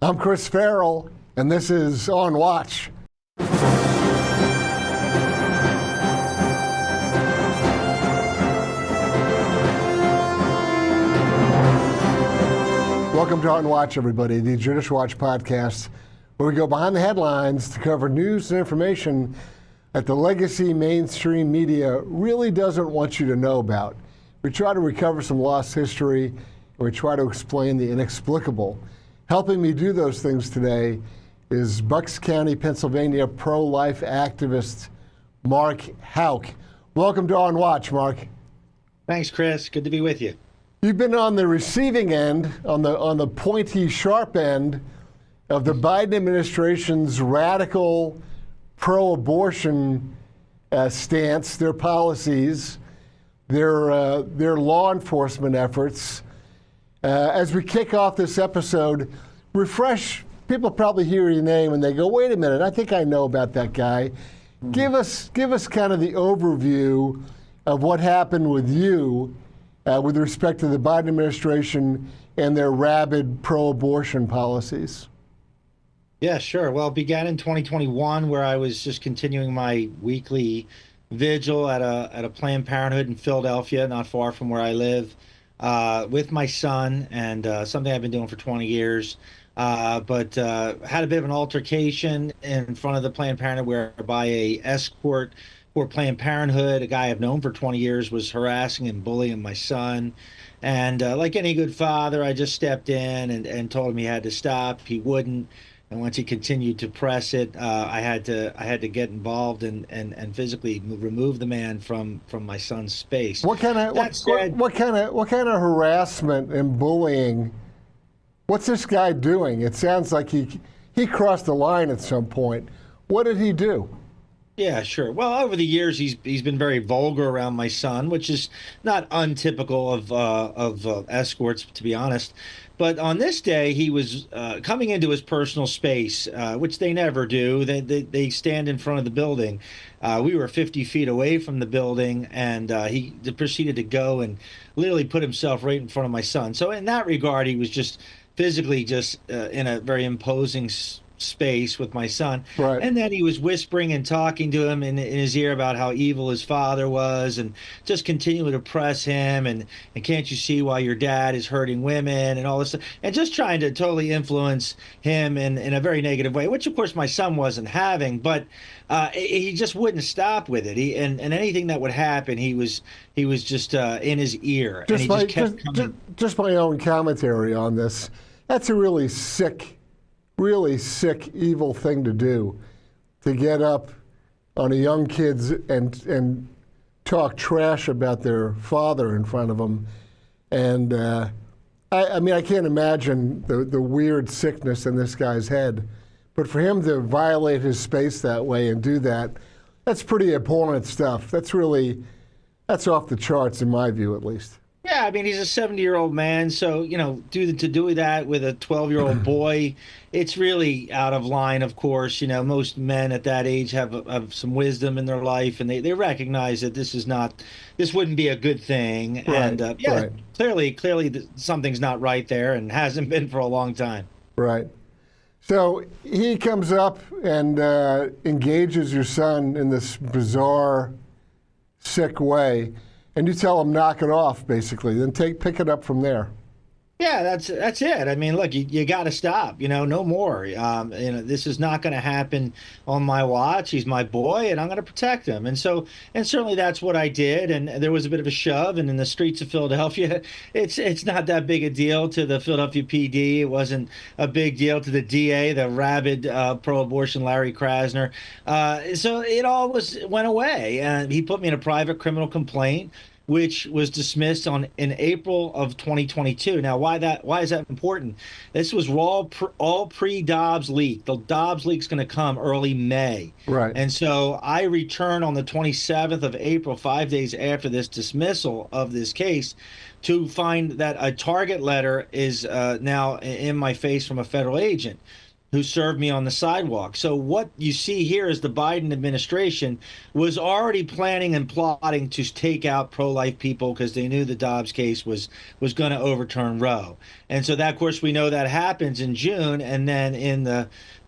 I'm Chris Farrell, and this is On Watch. Welcome to On Watch, everybody, the Judicial Watch podcast, where we go behind the headlines to cover news and information that the legacy mainstream media really doesn't want you to know about. We try to recover some lost history, and we try to explain the inexplicable. Helping me do those things today is Bucks County, Pennsylvania pro-life activist Mark Houck. Welcome to On Watch, Mark. Thanks, Chris. Good to be with you. You've been on the receiving end, on the pointy, sharp end of the Biden administration's radical pro-abortion stance, their policies, their law enforcement efforts. As we kick off this episode, refresh, people probably hear your name and they go, wait a minute, I think I know about that guy. Give us kind of the overview of what happened with you with respect to the Biden administration and their rabid pro-abortion policies. Yeah, sure. Well, it began in 2021, where I was just continuing my weekly vigil at a Planned Parenthood in Philadelphia, not far from where I live, with my son, and something I've been doing for 20 years. But had a bit of an altercation in front of the Planned Parenthood whereby a escort for Planned Parenthood, a guy I've known for 20 years, was harassing and bullying my son. And like any good father, I just stepped in and told him he had to stop. He wouldn't. And once he continued to press it, I had to get involved and physically remove the man from my son's space. What kind of harassment and bullying? What's this guy doing? It sounds like he crossed the line at some point. What did he do? Yeah, sure. Well, over the years, he's been very vulgar around my son, which is not untypical of escorts, to be honest. But on this day, he was coming into his personal space, which they never do. They stand in front of the building. We were 50 feet away from the building, and he proceeded to go and literally put himself right in front of my son. So in that regard, he was just physically in a very imposing space with my son. Right. And then he was whispering and talking to him in his ear about how evil his father was, and just continuing to press him and can't you see why your dad is hurting women and all this stuff, and just trying to totally influence him in a very negative way, which of course my son wasn't having, but he just wouldn't stop with it. And anything that would happen, he was just in his ear. Just my own commentary on this. That's a really sick, evil thing to do, to get up on a young kid's and talk trash about their father in front of them. And I mean, I can't imagine the weird sickness in this guy's head. But for him to violate his space that way and do that, that's pretty abhorrent stuff. That's off the charts in my view, at least. Yeah, I mean, he's a 70-year-old man, so, to do that with a 12-year-old boy, it's really out of line, of course. Most men at that age have some wisdom in their life, and they recognize that this wouldn't be a good thing. Right, And, right. clearly something's not right there and hasn't been for a long time. Right. So he comes up and engages your son in this bizarre, sick way. And you tell him knock it off, basically. Then pick it up from there. Yeah, that's it. I mean, look, you got to stop. No more. This is not going to happen on my watch. He's my boy, and I'm going to protect him. And certainly that's what I did. And there was a bit of a shove. And in the streets of Philadelphia, it's not that big a deal to the Philadelphia PD. It wasn't a big deal to the DA, the rabid pro-abortion Larry Krasner. So it all went away. And he put me in a private criminal complaint, which was dismissed in April of 2022. Now, why is that important? This was all pre-Dobbs leak. The Dobbs leak's going to come early May. Right. And so I return on the 27th of April, 5 days after this dismissal of this case, to find that a target letter is now in my face from a federal agent who served me on the sidewalk. So what you see here is the Biden administration was already planning and plotting to take out pro-life people because they knew the Dobbs case was going to overturn Roe. And so that, of course, we know that happens in June. And then in the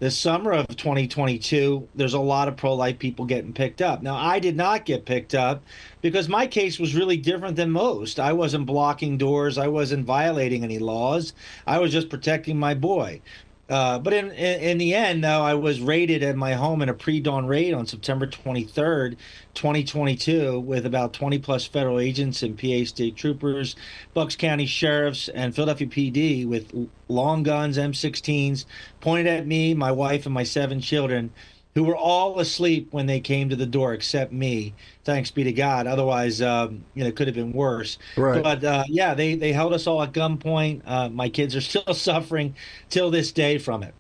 summer of 2022, there's a lot of pro-life people getting picked up. Now, I did not get picked up because my case was really different than most. I wasn't blocking doors. I wasn't violating any laws. I was just protecting my boy. But in the end, though, I was raided at my home in a pre-dawn raid on September 23rd, 2022, with about 20 plus federal agents and PA state troopers, Bucks County sheriffs, and Philadelphia PD with long guns, M16s, pointed at me, my wife, and my 7 children, who were all asleep when they came to the door, except me. Thanks be to God. Otherwise, it could have been worse. Right. But yeah, they held us all at gunpoint. My kids are still suffering till this day from it.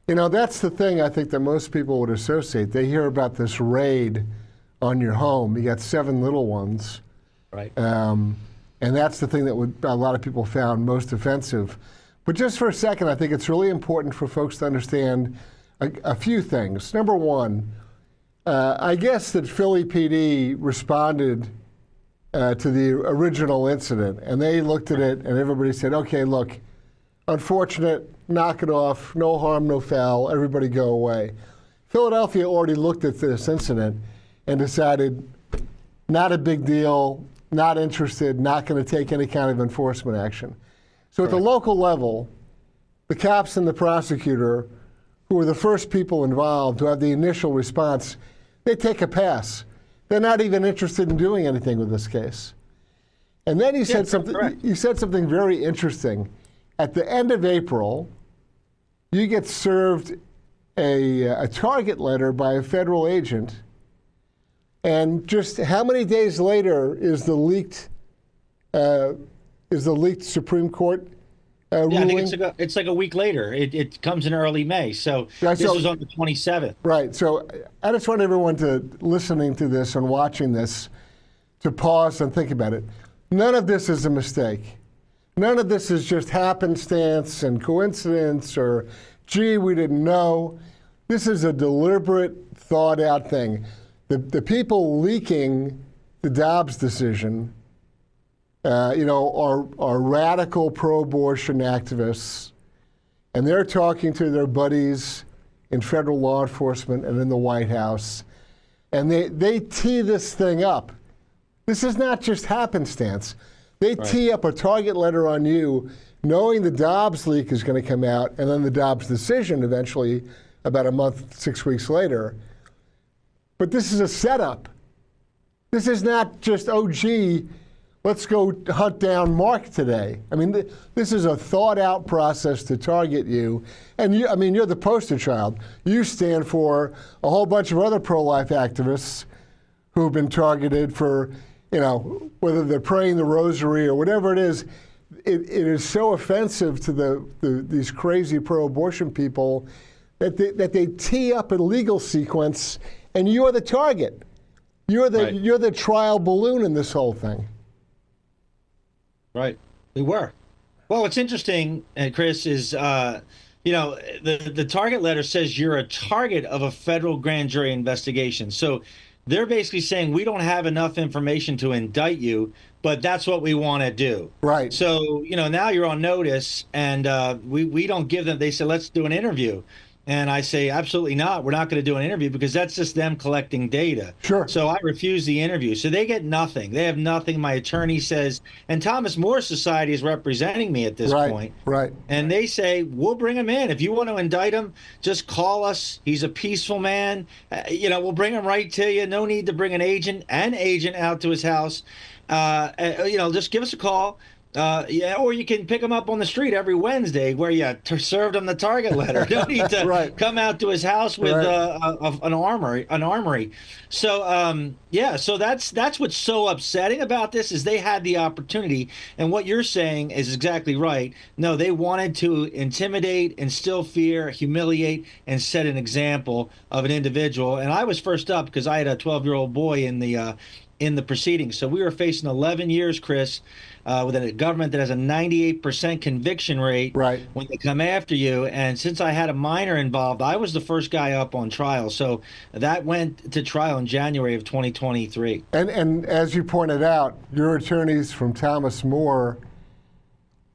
That's the thing I think that most people would associate. They hear about this raid on your home. You got 7 little ones. Right. And that's the thing that a lot of people found most offensive. But just for a second, I think it's really important for folks to understand a few things. Number one, I guess that Philly PD responded to the original incident, and they looked at it, and everybody said, okay, look, unfortunate, knock it off, no harm, no foul, everybody go away. Philadelphia already looked at this incident and decided, not a big deal, not interested, not going to take any kind of enforcement action. So at the local level, the cops and the prosecutor, who were the first people involved to have the initial response, they take a pass. They're not even interested in doing anything with this case. And then you said something. Correct. You said something very interesting. At the end of April, you get served a target letter by a federal agent, and just how many days later is the leaked Supreme Court ruling? Yeah, I think it's like a week later. It comes in early May. So this was on the 27th. Right. So I just want everyone to listening to this and watching this to pause and think about it. None of this is a mistake. None of this is just happenstance and coincidence or, gee, we didn't know. This is a deliberate, thought-out thing. The people leaking the Dobbs decision are radical pro-abortion activists, and they're talking to their buddies in federal law enforcement and in the White House, and they tee this thing up. This is not just happenstance. They tee up a target letter on you, knowing the Dobbs leak is going to come out, and then the Dobbs decision eventually about a month, 6 weeks later. But this is a setup. This is not just, oh, gee, let's go hunt down Mark today. I mean, this is a thought-out process to target you. And you're the poster child. You stand for a whole bunch of other pro-life activists who've been targeted for, whether they're praying the rosary or whatever it is. It is so offensive to these crazy pro-abortion people that they tee up a legal sequence, and you're the target. You're the trial balloon in this whole thing. Right. We were. Well, what's interesting, Chris, is, the target letter says you're a target of a federal grand jury investigation. So they're basically saying we don't have enough information to indict you, but that's what we want to do. Right. So, now you're on notice, and we don't give them, they said, let's do an interview. And I say, absolutely not. We're not going to do an interview because that's just them collecting data. Sure. So I refuse the interview. So they get nothing. They have nothing. My attorney says, and Thomas More Society is representing me at this point. Right. And they say, we'll bring him in. If you want to indict him, just call us. He's a peaceful man. We'll bring him right to you. No need to bring an agent out to his house. Just give us a call. Or you can pick him up on the street every Wednesday where you served him the target letter. Don't need to come out to his house with an armory. So, so that's what's so upsetting about this is they had the opportunity. And what you're saying is exactly right. No, they wanted to intimidate, instill fear, humiliate, and set an example of an individual. And I was first up because I had a 12-year-old boy in the in the proceedings. So we were facing 11 years, Chris, with a government that has a 98% conviction rate Right. when they come after you. And since I had a minor involved, I was the first guy up on trial. So that went to trial in January of 2023. And as you pointed out, your attorneys from Thomas More,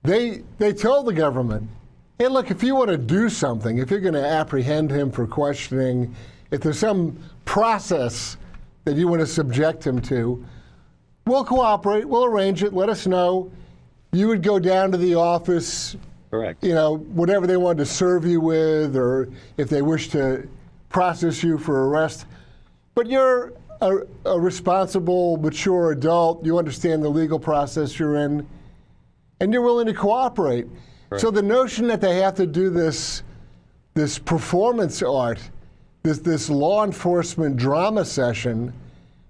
they told the government, hey, look, if you want to do something, if you're going to apprehend him for questioning, if there's some process that you want to subject him to, we'll cooperate, we'll arrange it, let us know. You would go down to the office, Correct. Whatever they wanted to serve you with, or if they wish to process you for arrest. But you're a responsible, mature adult, you understand the legal process you're in, and you're willing to cooperate. Right. So the notion that they have to do this performance art, this law enforcement drama session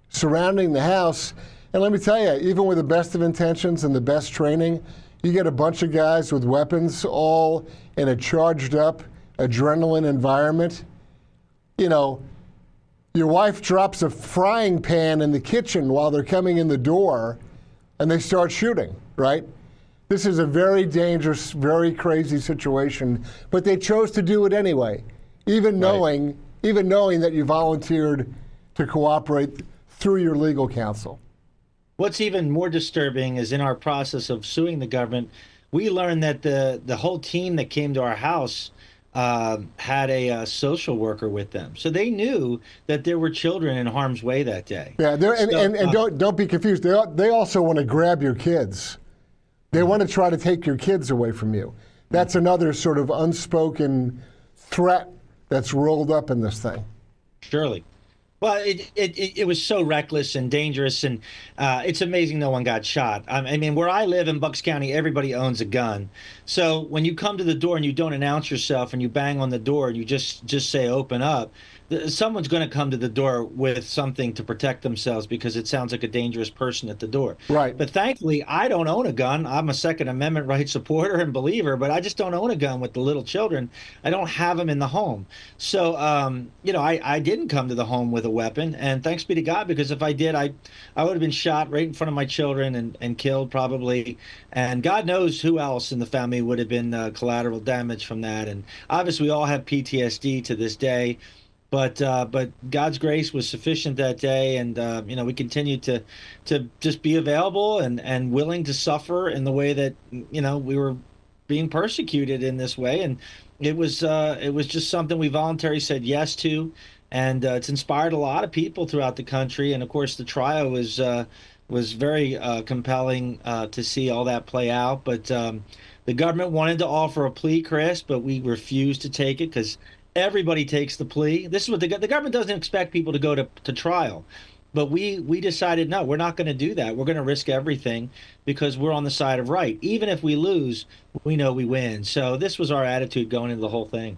surrounding the house, and let me tell you, even with the best of intentions and the best training, you get a bunch of guys with weapons all in a charged up adrenaline environment. Your wife drops a frying pan in the kitchen while they're coming in the door and they start shooting, right? This is a very dangerous, very crazy situation, but they chose to do it anyway, even knowing that you volunteered to cooperate through your legal counsel. What's even more disturbing is in our process of suing the government, we learned that the whole team that came to our house had a social worker with them. So they knew that there were children in harm's way that day. Yeah, and don't be confused. They also want to grab your kids. They want to try to take your kids away from you. That's another sort of unspoken threat that's rolled up in this thing. Surely. Well, it was so reckless and dangerous, and it's amazing no one got shot. I mean, where I live in Bucks County, everybody owns a gun. So when you come to the door and you don't announce yourself and you bang on the door and you just say, open up, someone's going to come to the door with something to protect themselves because it sounds like a dangerous person at the door. Right. But thankfully, I don't own a gun. I'm a Second Amendment rights supporter and believer, but I just don't own a gun with the little children. I don't have them in the home. So, I didn't come to the home with a weapon, and thanks be to God, because if I did, I would have been shot right in front of my children and killed probably. And God knows who else in the family would have been collateral damage from that. And obviously, we all have PTSD to this day. But God's grace was sufficient that day, and we continue to just be available and willing to suffer in the way that we were being persecuted in this way, and it was just something we voluntarily said yes to, and it's inspired a lot of people throughout the country, and of course the trial was very compelling to see all that play out, but the government wanted to offer a plea, Chris, but we refused to take it because everybody takes the plea. This is what the government doesn't expect people to go to trial. But we decided, no, we're not going to do that. We're going to risk everything because we're on the side of right. Even if we lose, we know we win. So this was our attitude going into the whole thing.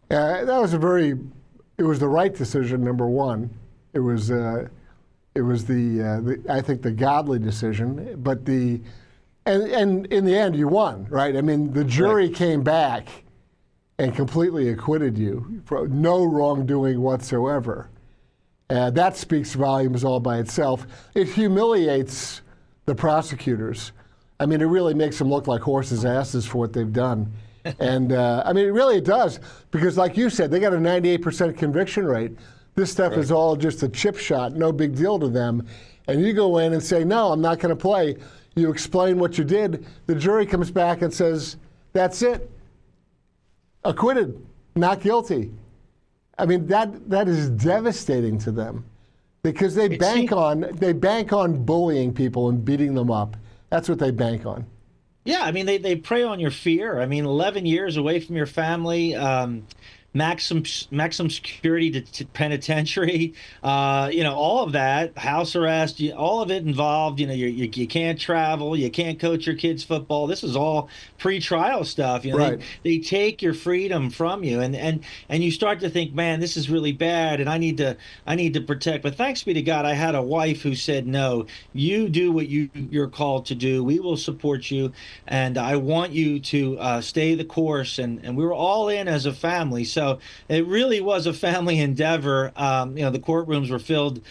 That was it was the right decision, number one. It was I think the godly decision. But and in the end, you won, right? I mean, the jury came back and completely acquitted you for no wrongdoing whatsoever. That speaks volumes all by itself. It humiliates the prosecutors. I mean, it really makes them look like horses' asses for what they've done. And it really does, because like you said, they got a 98% conviction rate. This stuff is all just a chip shot, no big deal to them. And you go in and say, no, I'm not going to play. You explain what you did. The jury comes back and says, that's it. Acquitted, not guilty. I mean, that is devastating to them because they bank on bullying people and beating them up. That's what they bank on. Yeah, I mean, they prey on your fear. I mean, 11 years away from your family, maximum security to penitentiary, all of that, house arrest, all of it involved. You can't travel, you can't coach your kids football. This is all pre-trial stuff. Right. They take your freedom from you, and you start to think, man, this is really bad, and I need to protect. But thanks be to God, I had a wife who said, no, you do what you're called to do. We will support you, and I want you to stay the course. And we were all in as a family. So So it really was a family endeavor. The courtrooms were filled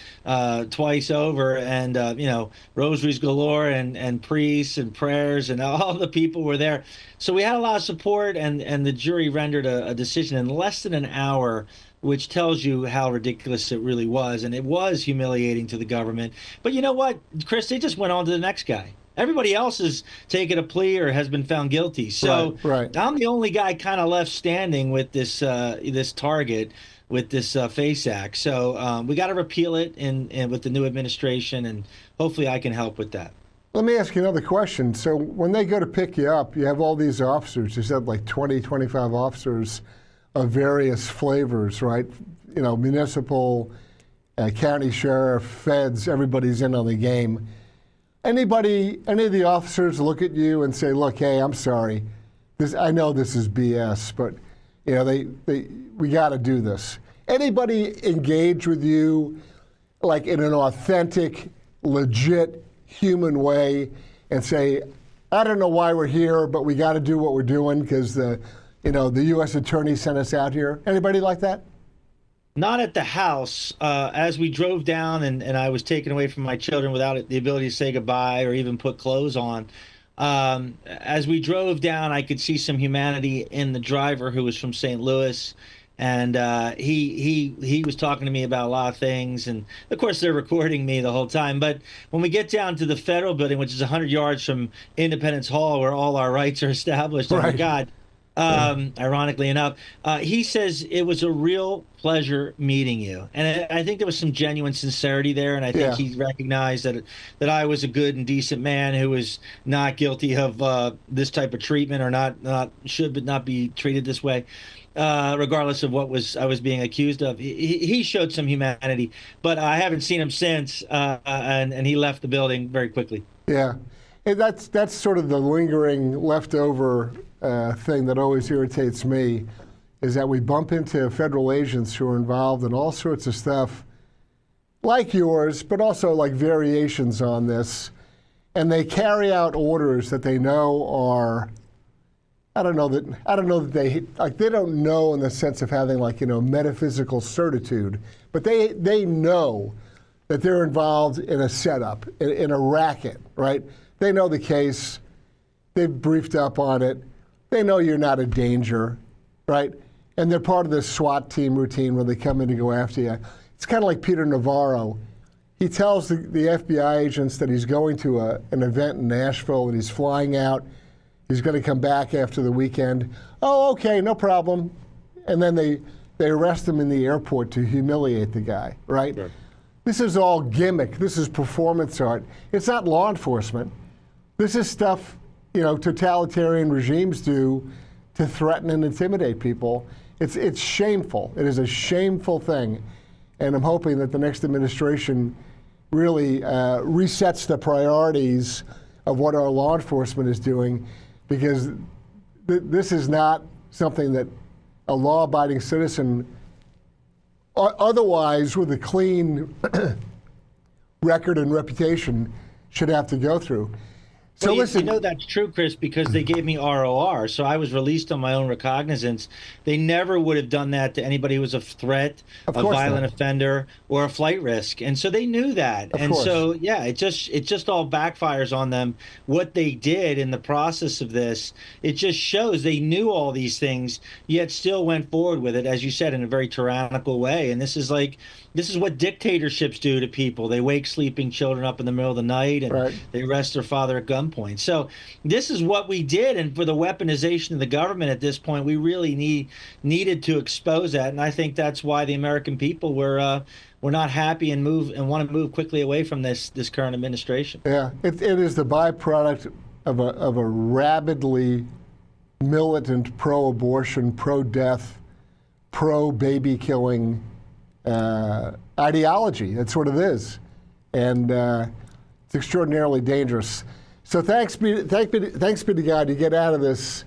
twice over, and rosaries galore, and priests and prayers, and all the people were there. So we had a lot of support, and the jury rendered a decision in less than an hour, which tells you how ridiculous it really was. And it was humiliating to the government. But you know what, Chris, they just went on to the next guy. Everybody else has taken a plea or has been found guilty. So right. I'm the only guy kind of left standing with this target, with this FACE Act. So we got to repeal it in with the new administration, and hopefully I can help with that. Let me ask you another question. So when they go to pick you up, you have all these officers. You said like 20, 25 officers of various flavors, right? Municipal, county sheriff, feds, everybody's in on the game. Any of the officers look at you and say, look, hey, I'm sorry. I know this is BS, but we got to do this. Anybody engage with you like in an authentic, legit, human way and say, I don't know why we're here, but we got to do what we're doing because the U.S. attorney sent us out here? Anybody like that? Not at the house. As we drove down and I was taken away from my children without the ability to say goodbye or even put clothes on. As we drove down, I could see some humanity in the driver, who was from St. Louis. And he was talking to me about a lot of things. And of course, they're recording me the whole time. But when we get down to the federal building, which is 100 yards from Independence Hall, where all our rights are established, right. Oh my God. Ironically enough, he says it was a real pleasure meeting you, and I think there was some genuine sincerity there, and I think he recognized that I was a good and decent man who was not guilty of this type of treatment, or not should but not be treated this way, regardless of what I was being accused of. He showed some humanity, but I haven't seen him since, and he left the building very quickly. Yeah, and that's sort of the lingering leftover thing that always irritates me, is that we bump into federal agents who are involved in all sorts of stuff like yours, but also like variations on this, and they carry out orders that they know are, I don't know that they don't know in the sense of having metaphysical certitude, but they know that they're involved in a setup, in a racket, right? They know the case, they've briefed up on it. They know you're not a danger, right? And they're part of this SWAT team routine where they come in to go after you. It's kind of like Peter Navarro. He tells the FBI agents that he's going to an event in Nashville and he's flying out. He's going to come back after the weekend. Oh, okay, no problem. And then they arrest him in the airport to humiliate the guy, right? Sure. This is all gimmick. This is performance art. It's not law enforcement. This is stuff totalitarian regimes do to threaten and intimidate people. It's shameful. It is a shameful thing. And I'm hoping that the next administration really resets the priorities of what our law enforcement is doing, because this is not something that a law-abiding citizen, otherwise with a clean record and reputation, should have to go through. So well, listen, you know that's true, Chris, because they gave me ROR, so I was released on my own recognizance. They never would have done that to anybody who was a threat, a violent offender, or a flight risk, and so they knew that. And so, yeah, it just all backfires on them. What they did in the process of this, it just shows they knew all these things, yet still went forward with it, as you said, in a very tyrannical way. And this is what dictatorships do to people. They wake sleeping children up in the middle of the night, and they arrest their father at gunpoint. So this is what we did, and for the weaponization of the government at this point, we really needed to expose that, and I think that's why the American people were not happy and want to move quickly away from this current administration. Yeah, it is the byproduct of a rabidly militant pro-abortion, pro-death, pro-baby killing ideology. That's what it is, and it's extraordinarily dangerous. So thanks be to God, you get out of this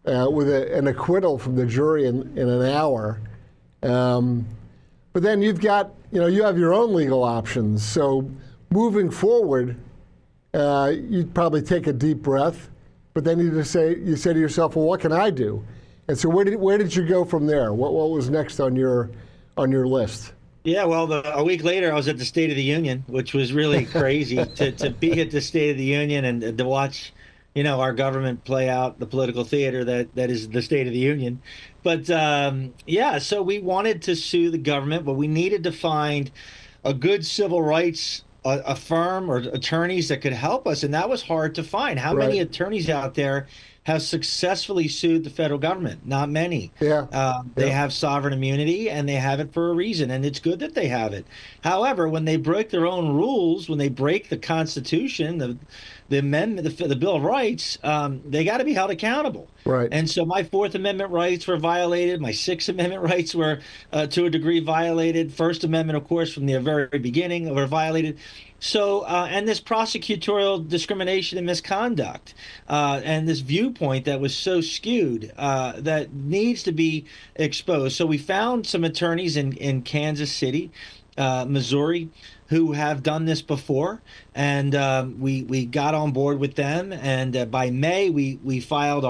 with an acquittal from the jury in an hour. But then you have your own legal options. So moving forward, you'd probably take a deep breath, but then you say to yourself, well, what can I do? And so where did you go from there? What was next on your list? Yeah, well, a week later, I was at the State of the Union, which was really crazy to be at the State of the Union and to watch, our government play out the political theater that is the State of the Union. But yeah, so we wanted to sue the government, but we needed to find a good civil rights a firm or attorneys that could help us, and that was hard to find. How many attorneys out there have successfully sued the federal government? Not many. They have sovereign immunity, and they have it for a reason, and it's good that they have it. However, when they break their own rules, when they break the Constitution, the amendment, the Bill of Rights, they got to be held accountable. Right. And so my Fourth Amendment rights were violated. My Sixth Amendment rights were, to a degree, violated. First Amendment, of course, from the very beginning, were violated. So, and this prosecutorial discrimination and misconduct, and this viewpoint that was so skewed, that needs to be exposed. So we found some attorneys in Kansas City, Missouri, who have done this before, and we got on board with them. And by May, we filed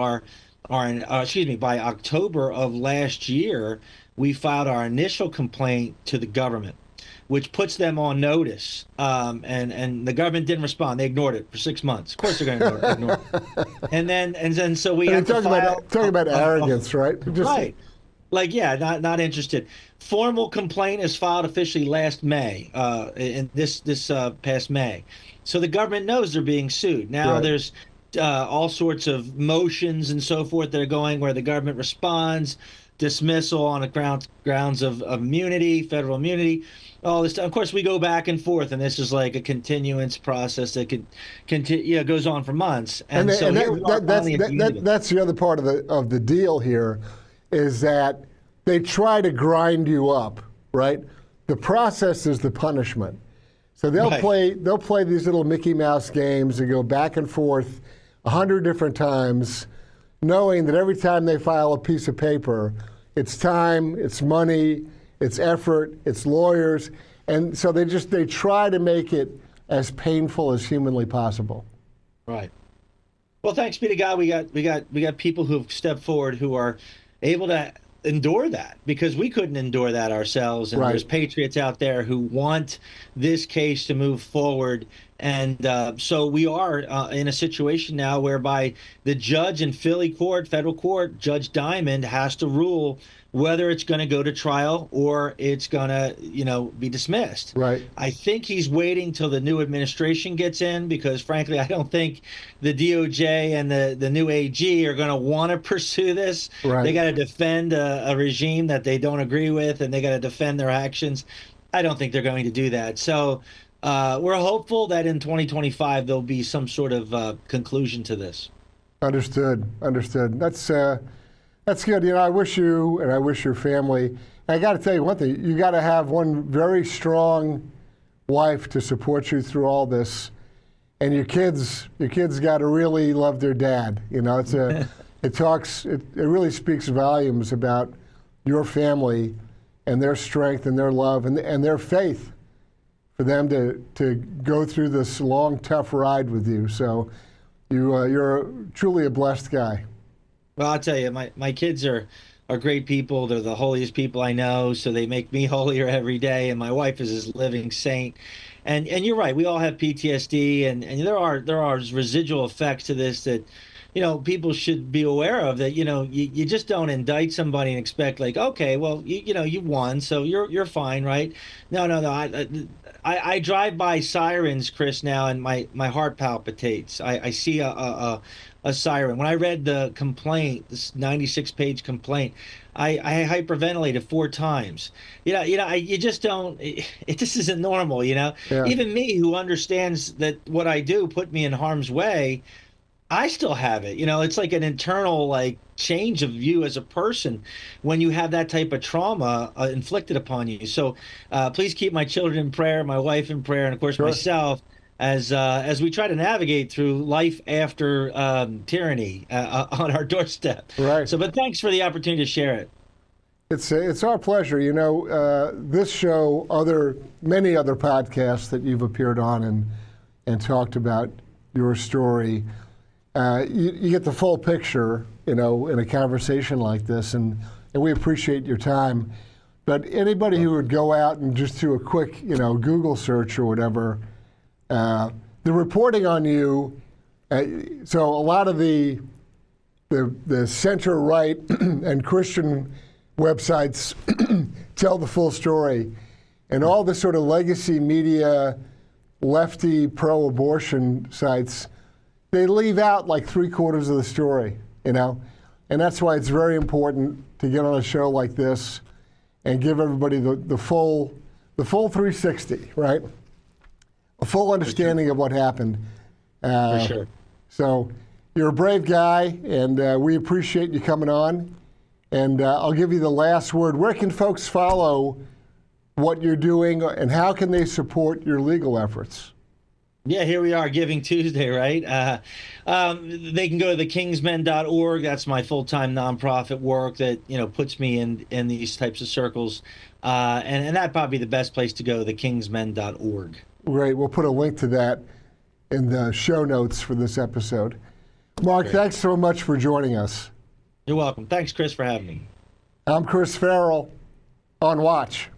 by October of last year, we filed our initial complaint to the government, which puts them on notice. And the government didn't respond. They ignored it for 6 months. Of course they're going to ignore it. And then so we have to file. Talking about arrogance, right? Right. Like, yeah, not interested. Formal complaint is filed officially last May, in this past May. So the government knows they're being sued. Now there's all sorts of motions and so forth that are going where the government responds, dismissal on the grounds of immunity, federal immunity, all this. Of course, we go back and forth, and this is like a continuance process that could continue, goes on for months. And that's the other part of the deal here, is that they try to grind you up, right? The process is the punishment. So they'll play these little Mickey Mouse games and go back and forth 100 different times, knowing that every time they file a piece of paper, it's time, it's money, it's effort, it's lawyers, and so they try to make it as painful as humanly possible. Right. Well, thanks be to God, we got people who've stepped forward who are able to endure that, because we couldn't endure that ourselves. And there's patriots out there who want this case to move forward. And so we are in a situation now whereby the judge in Philly court, federal court, Judge Diamond, has to rule whether it's going to go to trial or it's going to, be dismissed. Right. I think he's waiting till the new administration gets in, because frankly, I don't think the DOJ and the new AG are going to want to pursue this. Right. They got to defend a regime that they don't agree with, and they got to defend their actions. I don't think they're going to do that. So we're hopeful that in 2025 there'll be some sort of conclusion to this. Understood. That's good. I wish you and I wish your family. And I got to tell you one thing: you got to have one very strong wife to support you through all this, and your kids got to really love their dad. It really speaks volumes about your family and their strength and their love and their faith for them to go through this long, tough ride with you. So you're truly a blessed guy. Well, I'll tell you, my kids are great people. They're the holiest people I know, so they make me holier every day. And my wife is this living saint. And you're right, we all have PTSD, and there are residual effects to this that people should be aware of. That you just don't indict somebody and expect, like, okay, well, you won, so you're fine, right? No. I drive by sirens, Chris, now, and my heart palpitates. I see a siren. When I read the complaint, this 96-page complaint, I hyperventilated 4 times. You just don't. It just isn't normal. Yeah. Even me, who understands that what I do put me in harm's way, I still have it. It's like an internal change of you as a person when you have that type of trauma inflicted upon you. So please keep my children in prayer, my wife in prayer, and of course myself, as we try to navigate through life after tyranny on our doorstep. Right. So, but thanks for the opportunity to share it. It's our pleasure. This show, many other podcasts that you've appeared on and talked about your story. You get the full picture in a conversation like this, and we appreciate your time. But anybody who would go out and just do a quick, Google search or whatever, the reporting on you, so a lot of the center-right and Christian websites tell the full story, and all the sort of legacy media, lefty pro-abortion sites, they leave out like 3/4 of the story, and that's why it's very important to get on a show like this and give everybody the full 360, right? A full understanding of what happened. For sure. So you're a brave guy, and we appreciate you coming on. And I'll give you the last word. Where can folks follow what you're doing, and how can they support your legal efforts? Yeah, here we are, Giving Tuesday, right? They can go to thekingsmen.org. That's my full-time nonprofit work that puts me in these types of circles, and that'd probably be the best place to go, thekingsmen.org. Great. We'll put a link to that in the show notes for this episode. Mark, thanks so much for joining us. You're welcome. Thanks, Chris, for having me. I'm Chris Farrell on Watch.